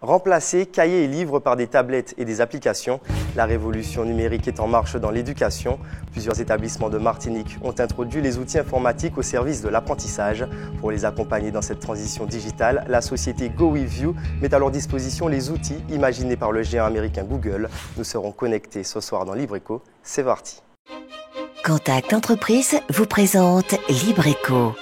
Remplacer cahiers et livres par des tablettes et des applications, la révolution numérique est en marche dans l'éducation. Plusieurs établissements de Martinique ont introduit les outils informatiques au service de l'apprentissage. Pour les accompagner dans cette transition digitale, la société GoWithYou met à leur disposition les outils imaginés par le géant américain Google. Nous serons connectés ce soir dans Libreco. C'est parti. Contact Entreprise vous présente Libreco.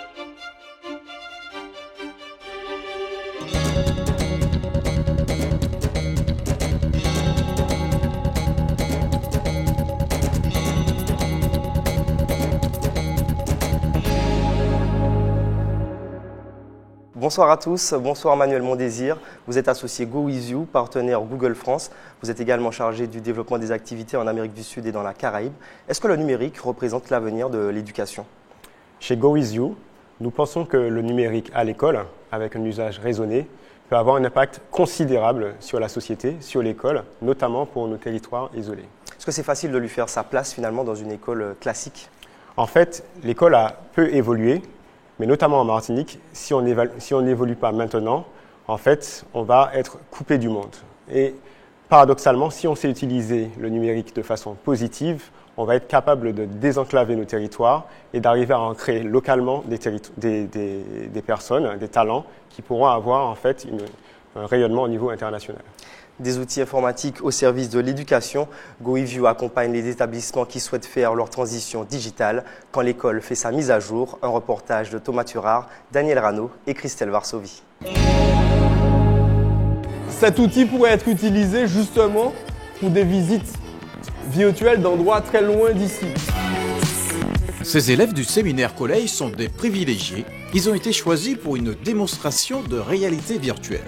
Bonsoir à tous, bonsoir Manuel Mondésir. Vous êtes associé GoWithYou, partenaire Google France. Vous êtes également chargé du développement des activités en Amérique du Sud et dans la Caraïbe. Est-ce que le numérique représente l'avenir de l'éducation? Chez GoWithYou, nous pensons que le numérique à l'école, avec un usage raisonné, peut avoir un impact considérable sur la société, sur l'école, notamment pour nos territoires isolés. Est-ce que c'est facile de lui faire sa place finalement dans une école classique? En fait, l'école a peu évolué. Mais notamment en Martinique, si on n'évolue pas maintenant, en fait, on va être coupé du monde. Et paradoxalement, si on sait utiliser le numérique de façon positive, on va être capable de désenclaver nos territoires et d'arriver à en créer localement des personnes, des talents qui pourront avoir en fait un rayonnement au niveau international. Des outils informatiques au service de l'éducation. GoWithYou accompagne les établissements qui souhaitent faire leur transition digitale quand l'école fait sa mise à jour. Un reportage de Thomas Turard, Daniel Rano et Christelle Varsovie. Cet outil pourrait être utilisé justement pour des visites virtuelles d'endroits très loin d'ici. Ces élèves du séminaire collège sont des privilégiés. Ils ont été choisis pour une démonstration de réalité virtuelle.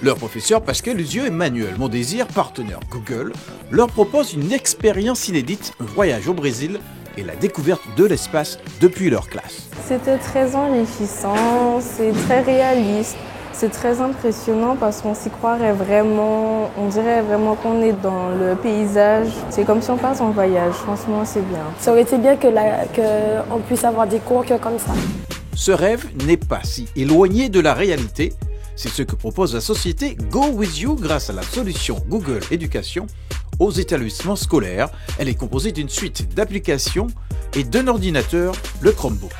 Leur professeur Pascal Luzieux et Manuel Mondésir, partenaire Google, leur propose une expérience inédite, un voyage au Brésil et la découverte de l'espace depuis leur classe. C'était très enrichissant, c'est très réaliste, c'est très impressionnant parce qu'on s'y croirait vraiment, on dirait vraiment qu'on est dans le paysage. C'est comme si on passe en voyage, franchement c'est bien. Ça aurait été bien qu'on puisse avoir des cours comme ça. Ce rêve n'est pas si éloigné de la réalité. C'est ce que propose la société GoWithYou grâce à la solution Google Éducation aux établissements scolaires. Elle est composée d'une suite d'applications et d'un ordinateur, le Chromebook.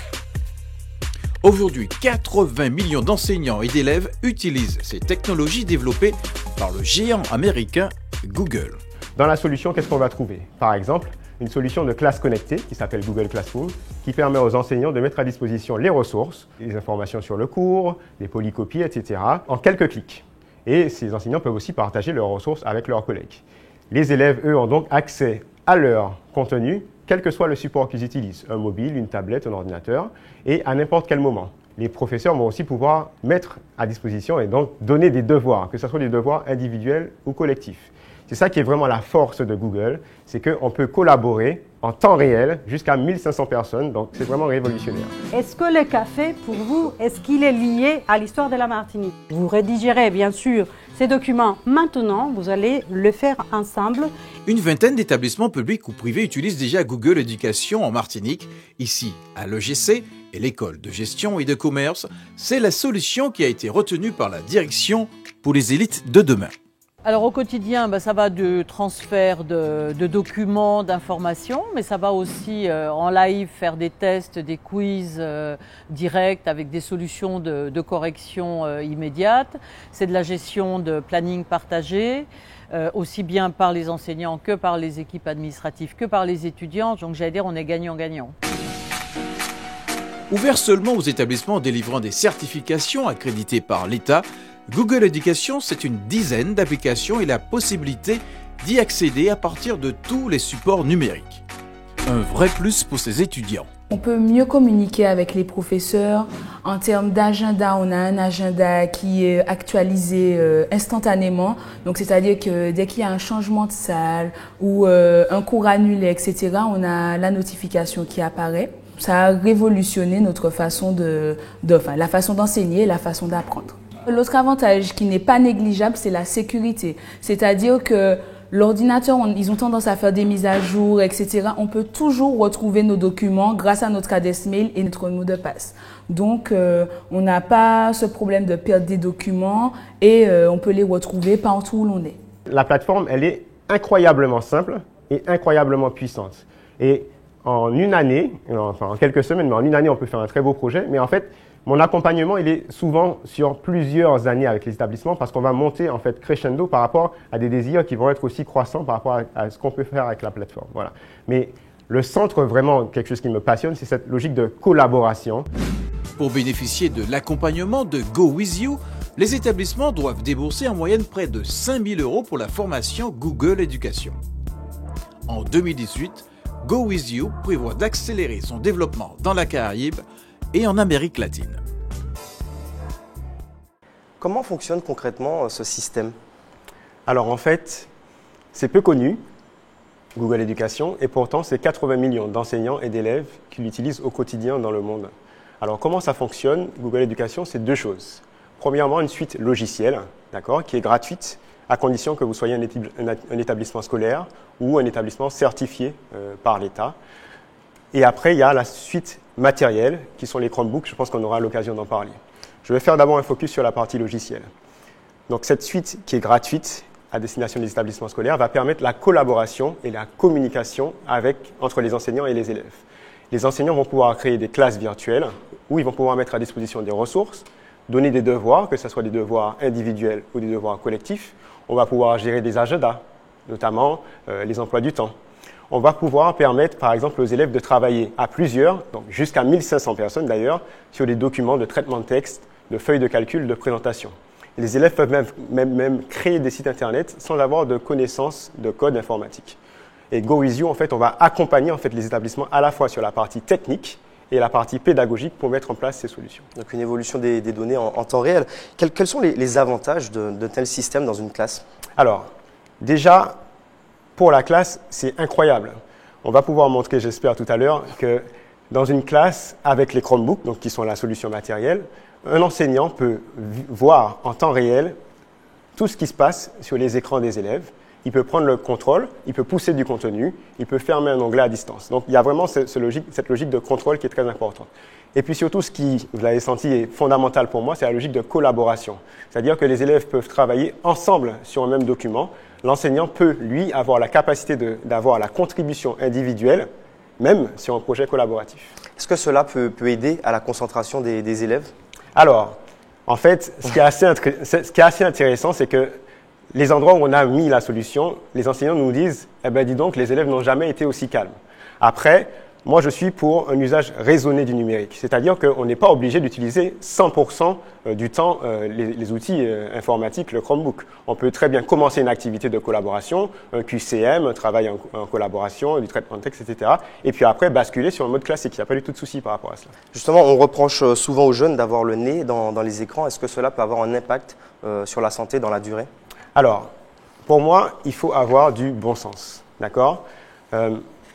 Aujourd'hui, 80 millions d'enseignants et d'élèves utilisent ces technologies développées par le géant américain Google. Dans la solution, qu'est-ce qu'on va trouver? Par exemple, une solution de classe connectée qui s'appelle Google Classroom, qui permet aux enseignants de mettre à disposition les ressources, les informations sur le cours, les polycopies, etc. en quelques clics. Et ces enseignants peuvent aussi partager leurs ressources avec leurs collègues. Les élèves, eux, ont donc accès à leur contenu, quel que soit le support qu'ils utilisent, un mobile, une tablette, un ordinateur, et à n'importe quel moment. Les professeurs vont aussi pouvoir mettre à disposition et donc donner des devoirs, que ce soit des devoirs individuels ou collectifs. C'est ça qui est vraiment la force de Google, c'est qu'on peut collaborer en temps réel jusqu'à 1500 personnes, donc c'est vraiment révolutionnaire. Est-ce que le café, pour vous, est-ce qu'il est lié à l'histoire de la Martinique? Vous rédigerez bien sûr ces documents maintenant, vous allez le faire ensemble. Une vingtaine d'établissements publics ou privés utilisent déjà Google Éducation en Martinique. Ici, à l'EGC et l'école de gestion et de commerce, c'est la solution qui a été retenue par la direction pour les élites de demain. Alors au quotidien, ça va du transfert de documents, d'informations, mais ça va aussi en live faire des tests, des quiz directs avec des solutions de correction immédiate. C'est de la gestion de planning partagé, aussi bien par les enseignants que par les équipes administratives, que par les étudiants. Donc j'allais dire, on est gagnant-gagnant. Ouvert seulement aux établissements délivrant des certifications accréditées par l'État, Google Éducation, c'est une dizaine d'applications et la possibilité d'y accéder à partir de tous les supports numériques. Un vrai plus pour ses étudiants. On peut mieux communiquer avec les professeurs. En termes d'agenda, on a un agenda qui est actualisé instantanément. Donc, c'est-à-dire que dès qu'il y a un changement de salle ou un cours annulé, etc., on a la notification qui apparaît. Ça a révolutionné notre façon la façon d'enseigner et la façon d'apprendre. L'autre avantage qui n'est pas négligeable, c'est la sécurité. C'est-à-dire que l'ordinateur, ils ont tendance à faire des mises à jour, etc. On peut toujours retrouver nos documents grâce à notre adresse mail et notre mot de passe. Donc, on n'a pas ce problème de perdre des documents et on peut les retrouver partout où l'on est. La plateforme, elle est incroyablement simple et incroyablement puissante. Et en une année, enfin en quelques semaines, mais en une année, on peut faire un très beau projet. Mais en fait, mon accompagnement, il est souvent sur plusieurs années avec les établissements parce qu'on va monter en fait crescendo par rapport à des désirs qui vont être aussi croissants par rapport à ce qu'on peut faire avec la plateforme. Voilà. Mais le centre, vraiment, quelque chose qui me passionne, c'est cette logique de collaboration. Pour bénéficier de l'accompagnement de Go With You, les établissements doivent débourser en moyenne près de 5 000 € pour la formation Google Éducation. En 2018, Go With You prévoit d'accélérer son développement dans la Caraïbe et en Amérique latine. Comment fonctionne concrètement ce système? Alors en fait, c'est peu connu, Google Éducation, et pourtant c'est 80 millions d'enseignants et d'élèves qui l'utilisent au quotidien dans le monde. Alors comment ça fonctionne? Google Éducation, c'est deux choses. Premièrement, une suite logicielle, d'accord, qui est gratuite, à condition que vous soyez un établissement scolaire ou un établissement certifié par l'État. Et après, il y a la suite matérielle, qui sont les Chromebooks. Je pense qu'on aura l'occasion d'en parler. Je vais faire d'abord un focus sur la partie logicielle. Donc, cette suite qui est gratuite à destination des établissements scolaires va permettre la collaboration et la communication entre les enseignants et les élèves. Les enseignants vont pouvoir créer des classes virtuelles où ils vont pouvoir mettre à disposition des ressources, donner des devoirs, que ce soit des devoirs individuels ou des devoirs collectifs. On va pouvoir gérer des agendas, notamment les emplois du temps. On va pouvoir permettre, par exemple, aux élèves de travailler à plusieurs, donc jusqu'à 1500 personnes d'ailleurs, sur des documents de traitement de texte, de feuilles de calcul, de présentation. Et les élèves peuvent même créer des sites Internet sans avoir de connaissances de code informatique. Et Go With You, en fait, on va accompagner en fait, les établissements à la fois sur la partie technique et la partie pédagogique pour mettre en place ces solutions. Donc une évolution des données en temps réel. Quels sont les avantages de tel système dans une classe? Alors, déjà, pour la classe, c'est incroyable. On va pouvoir montrer, j'espère tout à l'heure, que dans une classe avec les Chromebooks, donc qui sont la solution matérielle, un enseignant peut voir en temps réel tout ce qui se passe sur les écrans des élèves. Il peut prendre le contrôle, il peut pousser du contenu, il peut fermer un onglet à distance. Donc, il y a vraiment cette logique de contrôle qui est très importante. Et puis surtout, ce qui, vous l'avez senti, est fondamental pour moi, c'est la logique de collaboration. C'est-à-dire que les élèves peuvent travailler ensemble sur un même document. L'enseignant peut, lui, avoir la capacité d'avoir la contribution individuelle, même sur un projet collaboratif. Est-ce que cela peut aider à la concentration des élèves? Alors, en fait, ce qui est assez intéressant, c'est que les endroits où on a mis la solution, les enseignants nous disent « Eh bien, dis donc, les élèves n'ont jamais été aussi calmes ». Après, moi, je suis pour un usage raisonné du numérique. C'est-à-dire qu'on n'est pas obligé d'utiliser 100% du temps les outils informatiques, le Chromebook. On peut très bien commencer une activité de collaboration, un QCM, un travail en collaboration, du traitement de texte, etc. Et puis après, basculer sur un mode classique. Il n'y a pas du tout de souci par rapport à cela. Justement, on reproche souvent aux jeunes d'avoir le nez dans les écrans. Est-ce que cela peut avoir un impact sur la santé dans la durée? Alors, pour moi, il faut avoir du bon sens. D'accord?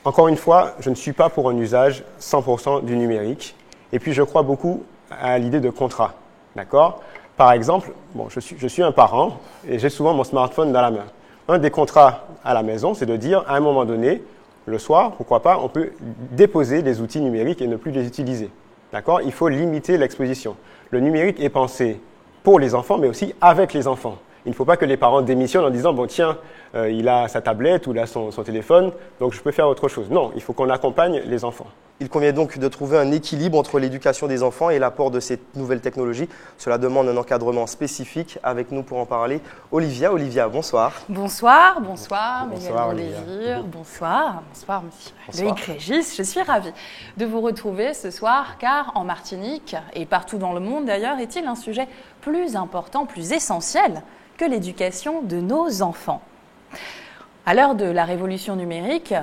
Encore une fois, je ne suis pas pour un usage 100% du numérique. Et puis, je crois beaucoup à l'idée de contrat. D'accord? Par exemple, bon, je suis un parent et j'ai souvent mon smartphone dans la main. Un des contrats à la maison, c'est de dire, à un moment donné, le soir, pourquoi pas, on peut déposer des outils numériques et ne plus les utiliser. D'accord? Il faut limiter l'exposition. Le numérique est pensé pour les enfants, mais aussi avec les enfants. Il ne faut pas que les parents démissionnent en disant « bon tiens, il a sa tablette ou il a son téléphone, donc je peux faire autre chose ». Non, il faut qu'on accompagne les enfants. Il convient donc de trouver un équilibre entre l'éducation des enfants et l'apport de ces nouvelles technologies. Cela demande un encadrement spécifique. Avec nous pour en parler, Olivia. Olivia, bonsoir. Bonsoir, bonsoir, bonsoir Désir. Bonsoir, bonsoir, monsieur Loïc Régis. Je suis ravie de vous retrouver ce soir, car en Martinique, et partout dans le monde d'ailleurs, est-il un sujet plus important, plus essentiel que l'éducation de nos enfants. À l'heure de la révolution numérique,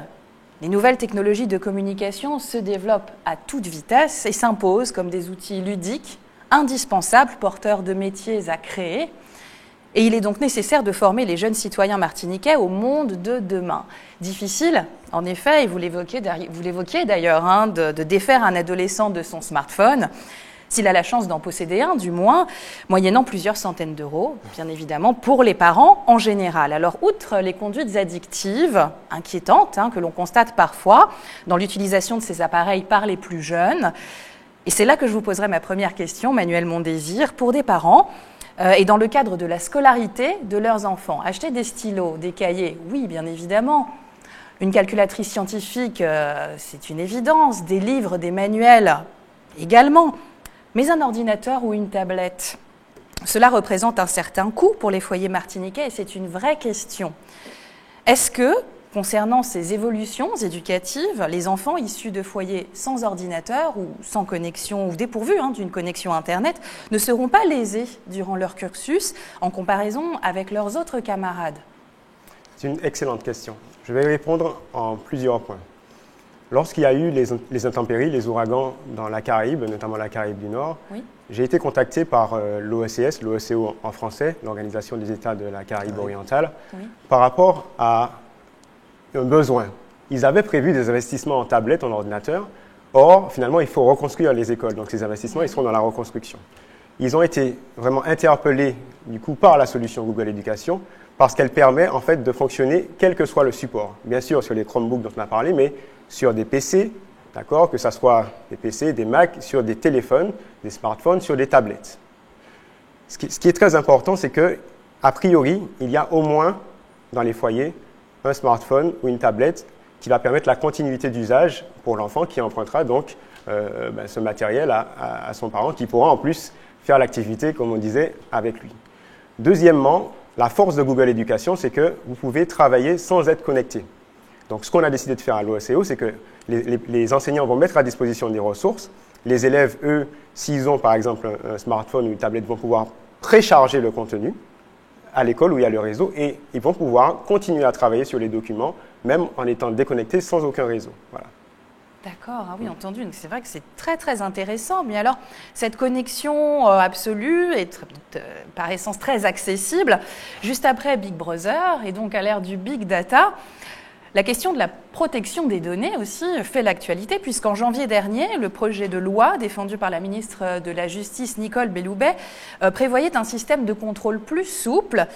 les nouvelles technologies de communication se développent à toute vitesse et s'imposent comme des outils ludiques, indispensables, porteurs de métiers à créer. Et il est donc nécessaire de former les jeunes citoyens martiniquais au monde de demain. Difficile, en effet, et vous l'évoquiez d'ailleurs, de défaire un adolescent de son smartphone. s'il a la chance d'en posséder un, du moins, moyennant plusieurs centaines d'euros, bien évidemment, pour les parents en général. Alors, outre les conduites addictives, inquiétantes, que l'on constate parfois dans l'utilisation de ces appareils par les plus jeunes, et c'est là que je vous poserai ma première question, Manuel Mondésir, pour des parents, et dans le cadre de la scolarité de leurs enfants. Acheter des stylos, des cahiers, oui, bien évidemment. Une calculatrice scientifique, c'est une évidence. Des livres, des manuels, également. Mais un ordinateur ou une tablette, cela représente un certain coût pour les foyers martiniquais et c'est une vraie question. Est-ce que, concernant ces évolutions éducatives, les enfants issus de foyers sans ordinateur ou sans connexion ou dépourvus d'une connexion Internet ne seront pas lésés durant leur cursus en comparaison avec leurs autres camarades? C'est une excellente question. Je vais répondre en plusieurs points. Lorsqu'il y a eu les intempéries, les ouragans dans la Caraïbe, notamment la Caraïbe du Nord, oui, j'ai été contacté par l'OECS, l'OECO en français, l'Organisation des États de la Caraïbe orientale, oui, par rapport à un besoin. Ils avaient prévu des investissements en tablettes, en ordinateur. Or, finalement, il faut reconstruire les écoles. Donc, ces investissements, ils seront dans la reconstruction. Ils ont été vraiment interpellés, du coup, par la solution Google Éducation, parce qu'elle permet, en fait, de fonctionner quel que soit le support. Bien sûr, sur les Chromebooks dont on a parlé, mais sur des PC, d'accord, que ce soit des PC, des Mac, sur des téléphones, des smartphones, sur des tablettes. Ce qui est très important, c'est que, a priori, il y a au moins, dans les foyers, un smartphone ou une tablette qui va permettre la continuité d'usage pour l'enfant qui empruntera donc ce matériel à son parent qui pourra en plus faire l'activité, comme on disait, avec lui. Deuxièmement, la force de Google Éducation, c'est que vous pouvez travailler sans être connecté. Donc, ce qu'on a décidé de faire à l'OECO, c'est que les enseignants vont mettre à disposition des ressources. Les élèves, eux, s'ils ont par exemple un smartphone ou une tablette, vont pouvoir précharger le contenu à l'école où il y a le réseau et ils vont pouvoir continuer à travailler sur les documents, même en étant déconnectés sans aucun réseau. Voilà. D'accord, ah oui, entendu. C'est vrai que c'est très, très intéressant. Mais alors, cette connexion absolue est par essence très accessible. Juste après Big Brother, et donc à l'ère du Big Data, la question de la protection des données aussi fait l'actualité, puisqu'en janvier dernier, le projet de loi défendu par la ministre de la Justice, Nicole Belloubet, prévoyait un système de contrôle plus souple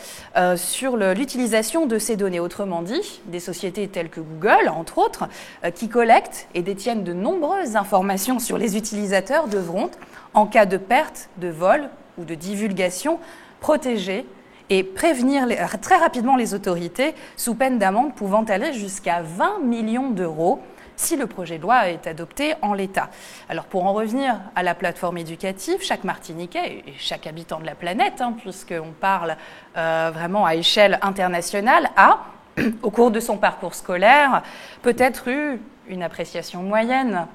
sur l'utilisation de ces données. Autrement dit, des sociétés telles que Google, entre autres, qui collectent et détiennent de nombreuses informations sur les utilisateurs devront, en cas de perte, de vol ou de divulgation, protéger et prévenir très rapidement les autorités sous peine d'amende pouvant aller jusqu'à 20 millions d'euros si le projet de loi est adopté en l'état. Alors pour en revenir à la plateforme éducative, chaque Martiniquais et chaque habitant de la planète, puisqu'on parle vraiment à échelle internationale, a, au cours de son parcours scolaire, peut-être eu une appréciation moyenne,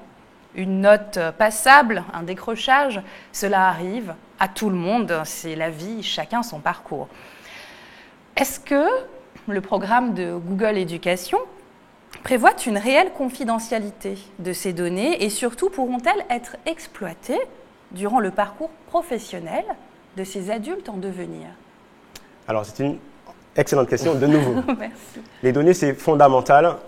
une note passable, un décrochage. Cela arrive à tout le monde, c'est la vie, chacun son parcours. Est-ce que le programme de Google Éducation prévoit une réelle confidentialité de ces données et surtout pourront-elles être exploitées durant le parcours professionnel de ces adultes en devenir? Alors c'est une excellente question de nouveau. Merci. Les données, c'est fondamental.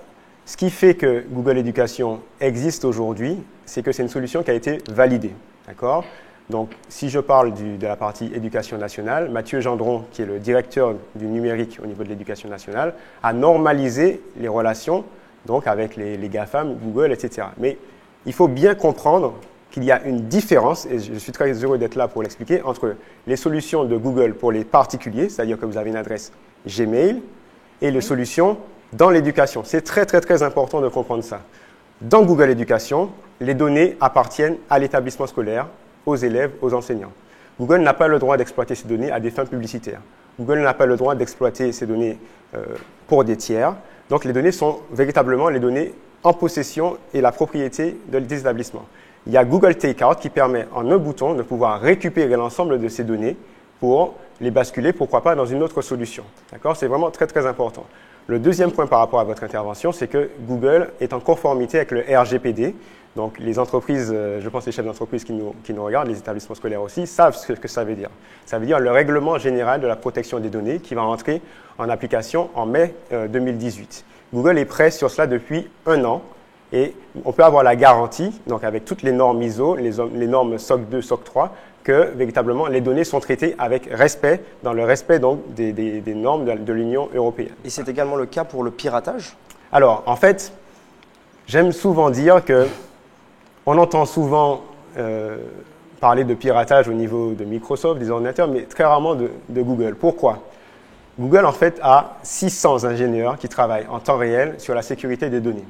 Ce qui fait que Google Éducation existe aujourd'hui, c'est que c'est une solution qui a été validée. D'accord ? Donc, si je parle de la partie éducation nationale, Mathieu Gendron, qui est le directeur du numérique au niveau de l'éducation nationale, a normalisé les relations donc, avec les GAFAM, Google, etc. Mais il faut bien comprendre qu'il y a une différence, et je suis très heureux d'être là pour l'expliquer, entre les solutions de Google pour les particuliers, c'est-à-dire que vous avez une adresse Gmail, et les solutions dans l'éducation. C'est très, très, très important de comprendre ça. Dans Google Éducation, les données appartiennent à l'établissement scolaire, aux élèves, aux enseignants. Google n'a pas le droit d'exploiter ces données à des fins publicitaires. Google n'a pas le droit d'exploiter ces données pour des tiers. Donc, les données sont véritablement les données en possession et la propriété des établissements. Il y a Google Takeout qui permet en un bouton de pouvoir récupérer l'ensemble de ces données pour les basculer, pourquoi pas, dans une autre solution. D'accord ? C'est vraiment très, très important. Le deuxième point par rapport à votre intervention, c'est que Google est en conformité avec le RGPD. Donc, les entreprises, je pense les chefs d'entreprise qui nous regardent, les établissements scolaires aussi, savent ce que ça veut dire. Ça veut dire le règlement général de la protection des données qui va entrer en application en mai 2018. Google est prêt sur cela depuis 1 an Et on peut avoir la garantie, donc avec toutes les normes ISO, les normes SOC 2, SOC 3, que véritablement les données sont traitées avec respect, dans le respect donc des normes de l'Union européenne. Et c'est également le cas pour le piratage? Alors, en fait, j'aime souvent dire que on entend souvent parler de piratage au niveau de Microsoft, des ordinateurs, mais très rarement de Google. Pourquoi? Google, en fait, a 600 ingénieurs qui travaillent en temps réel sur la sécurité des données.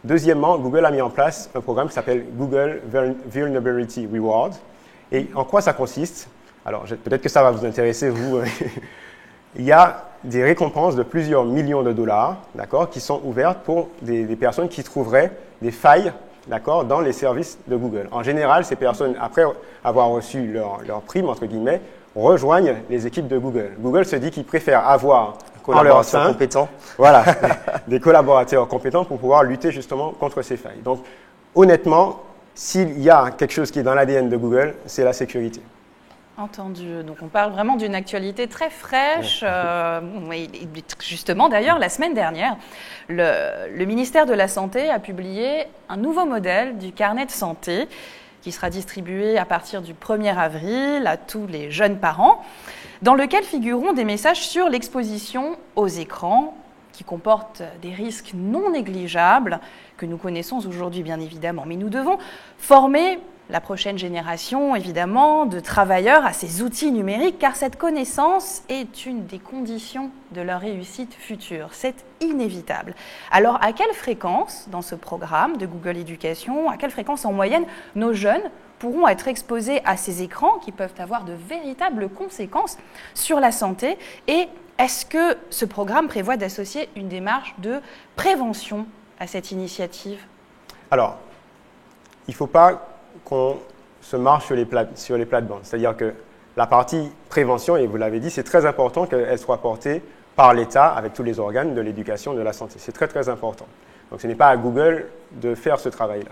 Deuxièmement, Google a mis en place un programme qui s'appelle Google Vulnerability Reward. Et en quoi ça consiste? Alors, peut-être que ça va vous intéresser, vous. Il y a des récompenses de plusieurs millions de dollars, d'accord, qui sont ouvertes pour des personnes qui trouveraient des failles, d'accord, dans les services de Google. En général, ces personnes, après avoir reçu leur prime, entre guillemets, rejoignent les équipes de Google. Google se dit qu'ils préfèrent avoir en leur sein compétents. Voilà, des collaborateurs compétents pour pouvoir lutter justement contre ces failles. Donc, honnêtement, s'il y a quelque chose qui est dans l'ADN de Google, c'est la sécurité. Entendu. Donc on parle vraiment d'une actualité très fraîche. Justement, d'ailleurs, la semaine dernière, le ministère de la Santé a publié un nouveau modèle du carnet de santé qui sera distribué à partir du 1er avril à tous les jeunes parents, dans lequel figureront des messages sur l'exposition aux écrans qui comportent des risques non négligeables que nous connaissons aujourd'hui bien évidemment. Mais nous devons former la prochaine génération, évidemment, de travailleurs à ces outils numériques, car cette connaissance est une des conditions de leur réussite future. C'est inévitable. Alors, à quelle fréquence, dans ce programme de Google Éducation, à quelle fréquence en moyenne nos jeunes pourront être exposés à ces écrans qui peuvent avoir de véritables conséquences sur la santé? Et est-ce que ce programme prévoit d'associer une démarche de prévention à cette initiative? Alors, il ne faut pas qu'on se marche sur les plates-bandes. C'est-à-dire que la partie prévention, et vous l'avez dit, c'est très important qu'elle soit portée par l'État avec tous les organes de l'éducation, de la santé. C'est très, très important. Donc, ce n'est pas à Google de faire ce travail-là.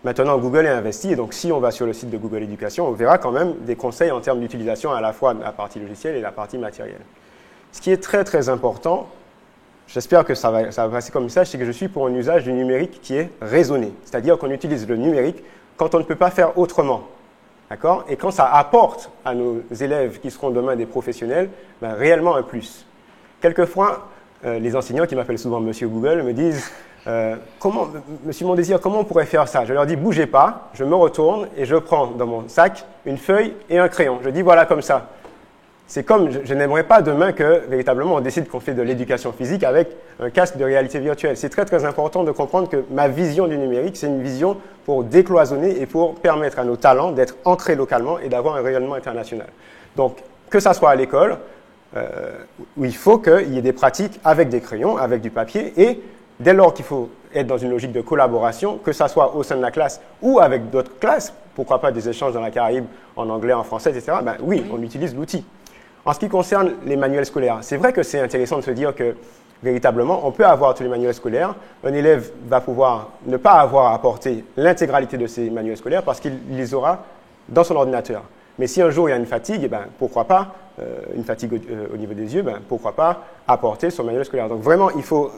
Maintenant, Google est investi, et donc si on va sur le site de Google Éducation, on verra quand même des conseils en termes d'utilisation à la fois la partie logicielle et la partie matérielle. Ce qui est très, très important, j'espère que ça va passer comme message, c'est que je suis pour un usage du numérique qui est raisonné. C'est-à-dire qu'on utilise le numérique quand on ne peut pas faire autrement, d'accord? Et quand ça apporte à nos élèves qui seront demain des professionnels, réellement un plus. Quelquefois, les enseignants qui m'appellent souvent Monsieur Google me disent Monsieur Mondésir, comment on pourrait faire ça? Je leur dis bougez pas, je me retourne et je prends dans mon sac une feuille et un crayon. Je dis voilà comme ça. C'est comme, je n'aimerais pas demain que, véritablement, on décide qu'on fait de l'éducation physique avec un casque de réalité virtuelle. C'est très, très important de comprendre que ma vision du numérique, c'est une vision pour décloisonner et pour permettre à nos talents d'être ancrés localement et d'avoir un rayonnement international. Donc, que ça soit à l'école, où il faut qu'il y ait des pratiques avec des crayons, avec du papier, et dès lors qu'il faut être dans une logique de collaboration, que ça soit au sein de la classe ou avec d'autres classes, pourquoi pas des échanges dans la Caraïbe, en anglais, en français, etc., oui, on utilise l'outil. En ce qui concerne les manuels scolaires, c'est vrai que c'est intéressant de se dire que, véritablement, on peut avoir tous les manuels scolaires. Un élève va pouvoir ne pas avoir à apporter l'intégralité de ces manuels scolaires parce qu'il les aura dans son ordinateur. Mais si un jour il y a une fatigue, pourquoi pas, une fatigue au niveau des yeux, pourquoi pas apporter son manuel scolaire. Donc vraiment, il faut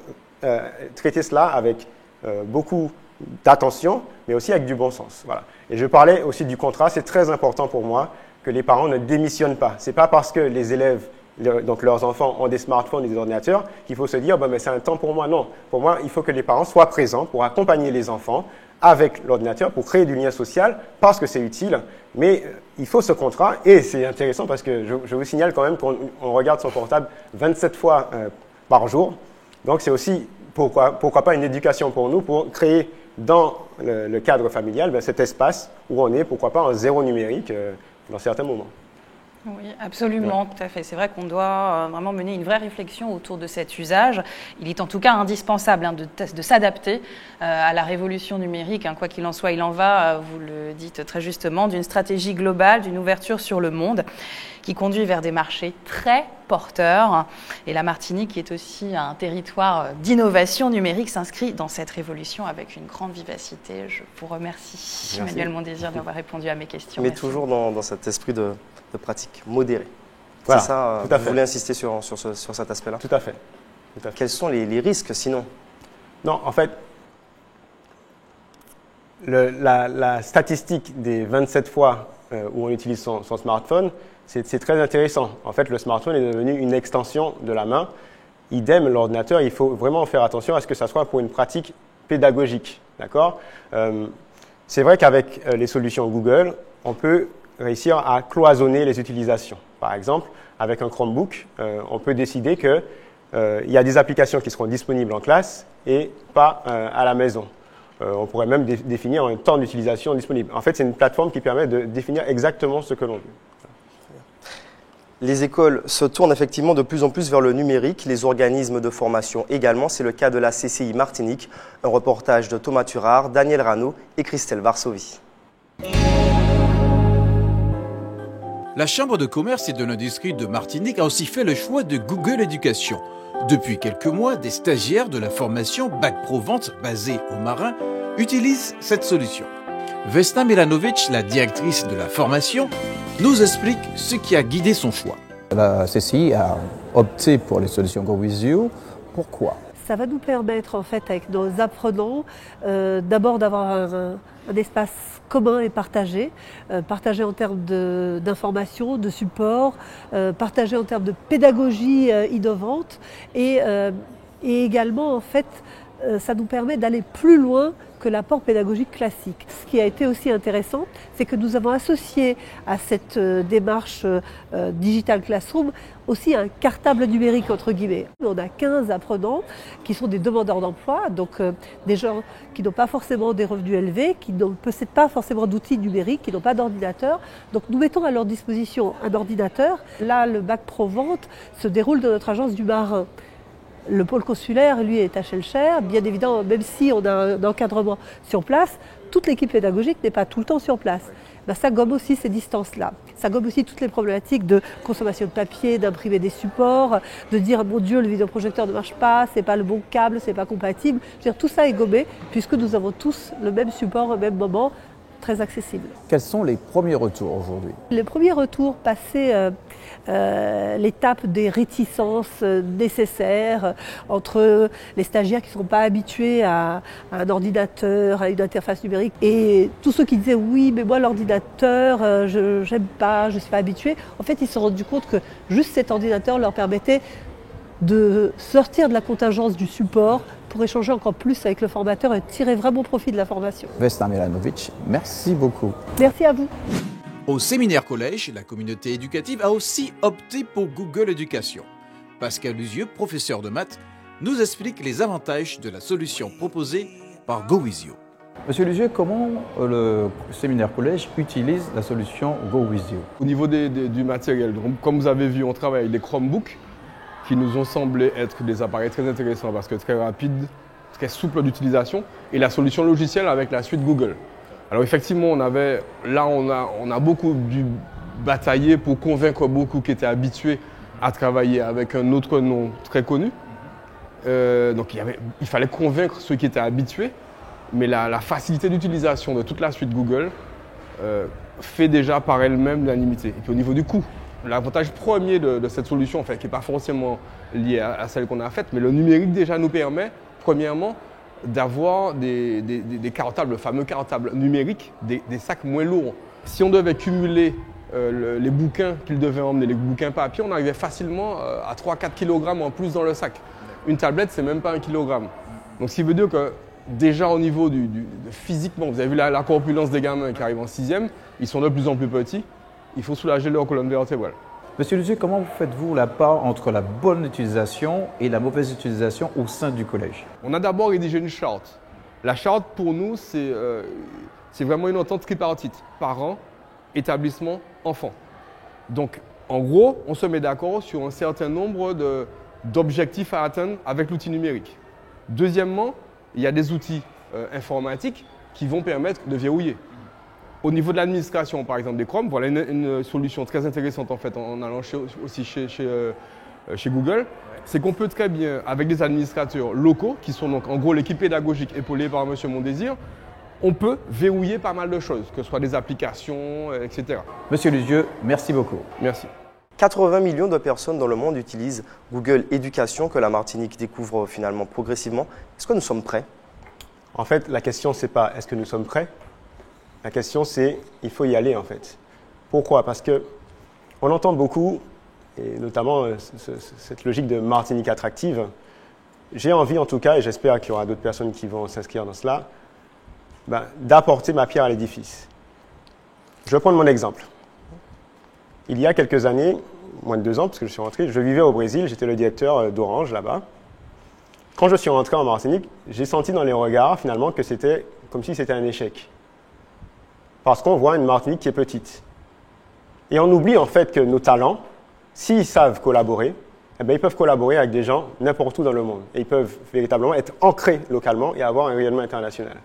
traiter cela avec beaucoup d'attention, mais aussi avec du bon sens. Voilà. Et je parlais aussi du contrat, c'est très important pour moi que les parents ne démissionnent pas. Ce n'est pas parce que les élèves, donc leurs enfants, ont des smartphones et des ordinateurs qu'il faut se dire mais c'est un temps pour moi. Non, pour moi, il faut que les parents soient présents pour accompagner les enfants avec l'ordinateur pour créer du lien social parce que c'est utile. Mais il faut ce contrat et c'est intéressant parce que je vous signale quand même qu'on regarde son portable 27 fois par jour. Donc c'est aussi, pourquoi pas une éducation pour nous pour créer dans le cadre familial cet espace où on est, pourquoi pas, en zéro numérique dans certains moments. Oui, absolument, tout à fait. C'est vrai qu'on doit vraiment mener une vraie réflexion autour de cet usage. Il est en tout cas indispensable de s'adapter à la révolution numérique. Quoi qu'il en soit, il en va, vous le dites très justement, d'une stratégie globale, d'une ouverture sur le monde qui conduit vers des marchés très porteurs. Et la Martinique, qui est aussi un territoire d'innovation numérique, s'inscrit dans cette révolution avec une grande vivacité. Je vous remercie, Emmanuel Mondésir, d'avoir répondu à mes questions. Mais merci. Toujours dans cet esprit de pratique modérée. Voilà, c'est ça, vous voulez insister sur cet aspect-là? Tout à fait. Quels sont les risques sinon? Non, en fait, la statistique des 27 fois où on utilise son smartphone, c'est très intéressant. En fait, le smartphone est devenu une extension de la main. Idem, l'ordinateur, il faut vraiment faire attention à ce que ça soit pour une pratique pédagogique. D'accord ? C'est vrai qu'avec les solutions Google, on peut réussir à cloisonner les utilisations. Par exemple, avec un Chromebook, on peut décider qu'il y a des applications qui seront disponibles en classe et pas à la maison. On pourrait même définir un temps d'utilisation disponible. En fait, c'est une plateforme qui permet de définir exactement ce que l'on veut. Les écoles se tournent effectivement de plus en plus vers le numérique, les organismes de formation également. C'est le cas de la CCI Martinique. Un reportage de Thomas Turard, Daniel Rano et Christelle Varsovie. La Chambre de commerce et de l'industrie de Martinique a aussi fait le choix de Google Éducation. Depuis quelques mois, des stagiaires de la formation Bac Pro Vente basée au Marin utilisent cette solution. Vesna Milanovic, la directrice de la formation, nous explique ce qui a guidé son choix. La CCI a opté pour les solutions GoWithYou. Pourquoi ? Ça va nous permettre, en fait, avec nos apprenants, d'abord d'avoir un espace commun et partagé, partagé en termes d'information, de support, partagé en termes de pédagogie innovante et également, en fait, ça nous permet d'aller plus loin que l'apport pédagogique classique. Ce qui a été aussi intéressant, c'est que nous avons associé à cette démarche Digital Classroom aussi un cartable numérique, entre guillemets. On a 15 apprenants qui sont des demandeurs d'emploi, donc des gens qui n'ont pas forcément des revenus élevés, qui ne possèdent pas forcément d'outils numériques, qui n'ont pas d'ordinateur. Donc nous mettons à leur disposition un ordinateur. Là, le Bac Pro Vente se déroule dans notre agence du Marin. Le pôle consulaire, lui, est à Schellcher. Bien évidemment, même si on a un encadrement sur place, toute l'équipe pédagogique n'est pas tout le temps sur place. Ben, ça gomme aussi ces distances-là. Ça gomme aussi toutes les problématiques de consommation de papier, d'imprimer des supports, de dire « mon Dieu, le vidéoprojecteur ne marche pas, c'est pas le bon câble, c'est pas compatible ». Je veux dire, tout ça est gommé puisque nous avons tous le même support au même moment, très accessible. Quels sont les premiers retours aujourd'hui ? Les premiers retours passés l'étape des réticences nécessaires entre les stagiaires qui ne sont pas habitués à un ordinateur, à une interface numérique, et tous ceux qui disaient oui, mais moi l'ordinateur, je n'aime pas, je ne suis pas habitué. En fait, ils se sont rendus compte que juste cet ordinateur leur permettait de sortir de la contingence du support pour échanger encore plus avec le formateur et tirer vraiment profit de la formation. Vesna Milanovic, merci beaucoup. Merci à vous. Au séminaire collège, la communauté éducative a aussi opté pour Google Éducation. Pascal Luzieux, professeur de maths, nous explique les avantages de la solution proposée par GoWithYou. Monsieur Luzieux, comment le séminaire collège utilise la solution GoWithYou ? Au niveau du matériel, comme vous avez vu, on travaille avec des Chromebooks qui nous ont semblé être des appareils très intéressants parce que très rapides, très souples d'utilisation, et la solution logicielle avec la suite Google. Alors effectivement, on a beaucoup dû batailler pour convaincre beaucoup qui étaient habitués à travailler avec un autre nom très connu. Donc il fallait convaincre ceux qui étaient habitués, mais la facilité d'utilisation de toute la suite Google fait déjà par elle-même l'unanimité. Et puis au niveau du coût, l'avantage premier de cette solution, qui n'est pas forcément lié à celle qu'on a faite, mais le numérique déjà nous permet, premièrement, d'avoir des cartables, le fameux cartable numérique, des sacs moins lourds. Si on devait cumuler les bouquins qu'ils devaient emmener, les bouquins papier, on arrivait facilement à 3-4 kg en plus dans le sac. Une tablette, c'est même pas 1 kg. Donc ce qui veut dire que déjà au niveau physiquement, vous avez vu la corpulence des gamins qui arrivent en 6e, ils sont de plus en plus petits, il faut soulager leur colonne vertébrale. Monsieur Luzieux, comment faites-vous la part entre la bonne utilisation et la mauvaise utilisation au sein du collège ? On a d'abord rédigé une charte. La charte, pour nous, c'est vraiment une entente tripartite. Parents, établissement, enfants. Donc, en gros, on se met d'accord sur un certain nombre d'objectifs à atteindre avec l'outil numérique. Deuxièmement, il y a des outils informatiques qui vont permettre de verrouiller. Au niveau de l'administration, par exemple, des Chrome, voilà une solution très intéressante en fait, en allant aussi chez Google. C'est qu'on peut très bien, avec des administrateurs locaux, qui sont donc en gros l'équipe pédagogique épaulée par M. Mondésir, on peut verrouiller pas mal de choses, que ce soit des applications, etc. Monsieur Luzieux, merci beaucoup. Merci. 80 millions de personnes dans le monde utilisent Google Éducation, que la Martinique découvre finalement progressivement. Est-ce que nous sommes prêts ? En fait, la question, c'est pas est-ce que nous sommes prêts? La question, c'est il faut y aller, en fait. Pourquoi? Parce que on entend beaucoup, et notamment cette logique de Martinique attractive. J'ai envie, en tout cas, et j'espère qu'il y aura d'autres personnes qui vont s'inscrire dans cela, d'apporter ma pierre à l'édifice. Je vais prendre mon exemple. Il y a quelques années, moins de 2 ans, parce que je suis rentré, je vivais au Brésil, j'étais le directeur d'Orange là-bas. Quand je suis rentré en Martinique, j'ai senti dans les regards, finalement, que c'était comme si c'était un échec. Parce qu'on voit une Martinique qui est petite. Et on oublie en fait que nos talents, s'ils savent collaborer, eh bien, ils peuvent collaborer avec des gens n'importe où dans le monde. Et ils peuvent véritablement être ancrés localement et avoir un rayonnement international.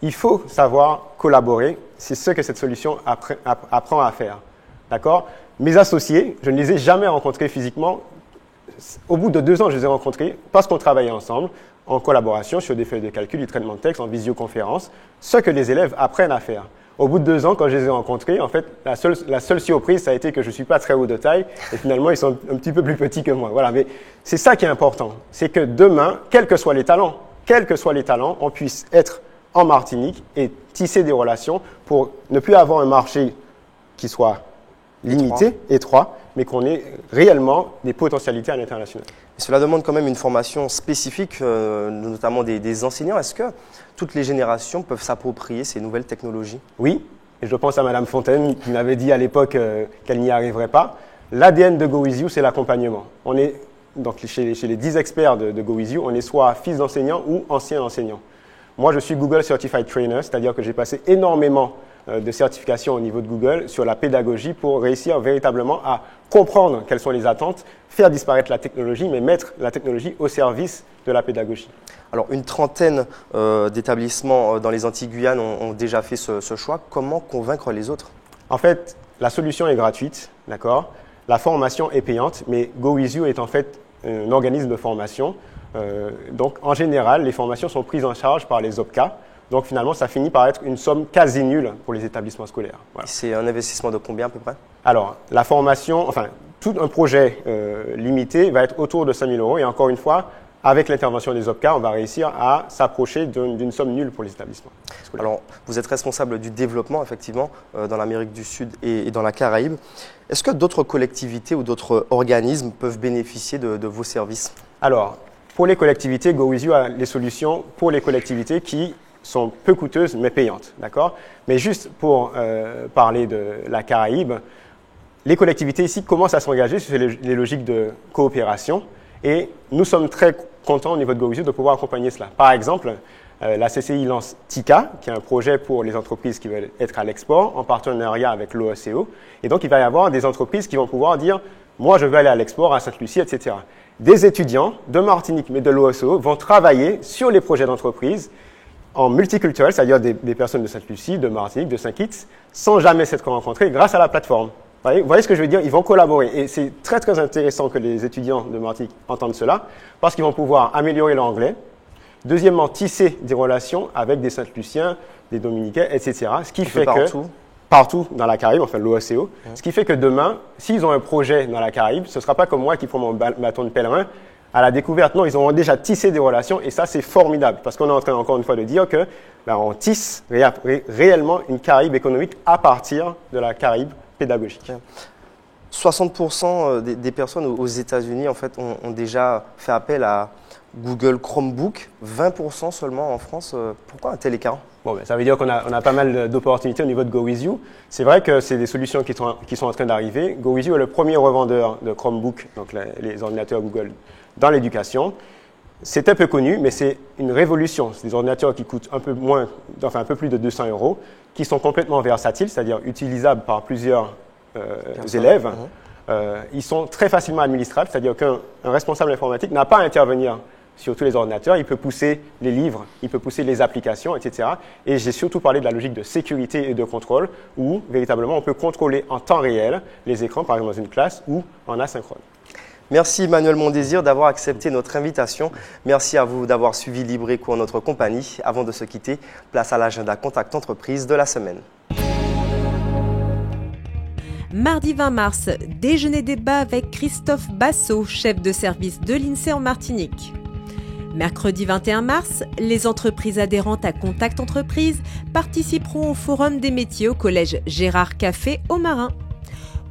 Il faut savoir collaborer. C'est ce que cette solution apprend à faire. D'accord? Mes associés, je ne les ai jamais rencontrés physiquement. Au bout de 2 ans, je les ai rencontrés parce qu'on travaillait ensemble, en collaboration sur des feuilles de calcul, du traitement de texte, en visioconférence, ce que les élèves apprennent à faire. Au bout de 2 ans, quand je les ai rencontrés, en fait, la seule surprise, ça a été que je ne suis pas très haut de taille, et finalement, ils sont un petit peu plus petits que moi. Voilà, mais c'est ça qui est important. C'est que demain, quels que soient les talents, on puisse être en Martinique et tisser des relations pour ne plus avoir un marché qui soit limité, étroit, mais qu'on ait réellement des potentialités à l'international. Cela demande quand même une formation spécifique, notamment des enseignants. Est-ce que toutes les générations peuvent s'approprier ces nouvelles technologies? Oui, et je pense à Madame Fontaine qui m'avait dit à l'époque qu'elle n'y arriverait pas. L'ADN de GoWithYou, c'est l'accompagnement. On est, donc chez les 10 experts de GoWithYou, on est soit fils d'enseignant ou ancien enseignant. Moi, je suis Google Certified Trainer, c'est-à-dire que j'ai passé énormément de certifications au niveau de Google sur la pédagogie pour réussir véritablement à comprendre quelles sont les attentes, faire disparaître la technologie, mais mettre la technologie au service de la pédagogie. Alors, une trentaine d'établissements dans les Antilles-Guyane ont déjà fait ce choix. Comment convaincre les autres? En fait, la solution est gratuite, d'accord? La formation est payante, mais GoWithYou est en fait un organisme de formation. Donc, en général, les formations sont prises en charge par les OPCA. Donc, finalement, ça finit par être une somme quasi nulle pour les établissements scolaires. Voilà. C'est un investissement de combien à peu près? Alors, la formation, enfin, tout un projet limité va être autour de 5 000 €. Et encore une fois, avec l'intervention des OPCA, on va réussir à s'approcher d'une somme nulle pour les établissements scolaires. Alors, vous êtes responsable du développement, effectivement, dans l'Amérique du Sud et dans la Caraïbe. Est-ce que d'autres collectivités ou d'autres organismes peuvent bénéficier de vos services? Alors, pour les collectivités, GoWithYou a les solutions pour les collectivités qui sont peu coûteuses mais payantes, d'accord? Mais juste pour parler de la Caraïbe, les collectivités ici commencent à s'engager sur les logiques de coopération et nous sommes très contents au niveau de GoWithYou de pouvoir accompagner cela. Par exemple, la CCI lance TICA, qui est un projet pour les entreprises qui veulent être à l'export en partenariat avec l'OECO. Et donc, il va y avoir des entreprises qui vont pouvoir dire « moi, je veux aller à l'export à Sainte-Lucie, etc. » Des étudiants de Martinique mais de l'OECO vont travailler sur les projets d'entreprise en multiculturel, c'est-à-dire des personnes de Sainte-Lucie, de Martinique, de Saint-Kitts, sans jamais s'être rencontrés grâce à la plateforme. Vous voyez ce que je veux dire? Ils vont collaborer. Et c'est très, très intéressant que les étudiants de Martinique entendent cela, parce qu'ils vont pouvoir améliorer l'anglais. Deuxièmement, tisser des relations avec des Saint-Luciens, des Dominicains, etc. Ce qui fait que partout dans la Caraïbe, enfin l'OACO, ce qui fait que demain, s'ils ont un projet dans la Caraïbe, ce ne sera pas comme moi qui prends mon bâton de pèlerin à la découverte. Non, ils auront déjà tissé des relations et ça, c'est formidable parce qu'on est en train, encore une fois, de dire que on tisse réellement une Caraïbe économique à partir de la Caraïbe pédagogique. 60% des personnes aux États-Unis en fait, ont déjà fait appel à Google Chromebook, 20% seulement en France. Pourquoi un tel écart? Bon, ça veut dire qu'on a pas mal d'opportunités au niveau de GoWithYou. C'est vrai que c'est des solutions qui sont en train d'arriver. GoWithYou est le premier revendeur de Chromebook, donc les ordinateurs Google, dans l'éducation. C'est un peu connu, mais c'est une révolution. C'est des ordinateurs qui coûtent un peu plus de 200 €, qui sont complètement versatiles, c'est-à-dire utilisables par plusieurs élèves. Ils sont très facilement administrables, c'est-à-dire qu'un responsable informatique n'a pas à intervenir sur tous les ordinateurs. Il peut pousser les livres, il peut pousser les applications, etc. Et j'ai surtout parlé de la logique de sécurité et de contrôle, où véritablement on peut contrôler en temps réel les écrans, par exemple dans une classe, ou en asynchrone. Merci Manuel Mondésir d'avoir accepté notre invitation. Merci à vous d'avoir suivi LibreEco en notre compagnie. Avant de se quitter, place à l'agenda Contact Entreprise de la semaine. Mardi 20 mars, déjeuner débat avec Christophe Bassot, chef de service de l'INSEE en Martinique. Mercredi 21 mars, les entreprises adhérentes à Contact Entreprise participeront au Forum des métiers au collège Gérard Café au Marin.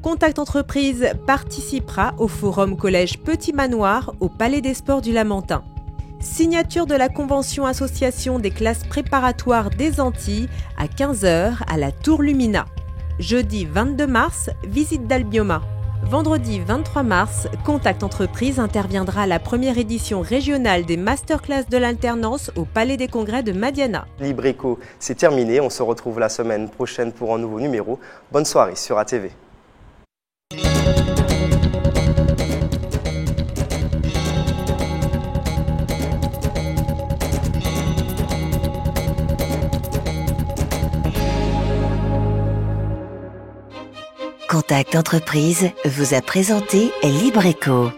Contact Entreprise participera au Forum Collège Petit Manoir au Palais des Sports du Lamentin. Signature de la convention association des classes préparatoires des Antilles à 15h à la Tour Lumina. Jeudi 22 mars, visite d'Albioma. Vendredi 23 mars, Contact Entreprise interviendra à la première édition régionale des masterclass de l'alternance au Palais des Congrès de Madiana. Libre Éco, c'est terminé. On se retrouve la semaine prochaine pour un nouveau numéro. Bonne soirée sur ATV. Contact Entreprise vous a présenté Libre Éco.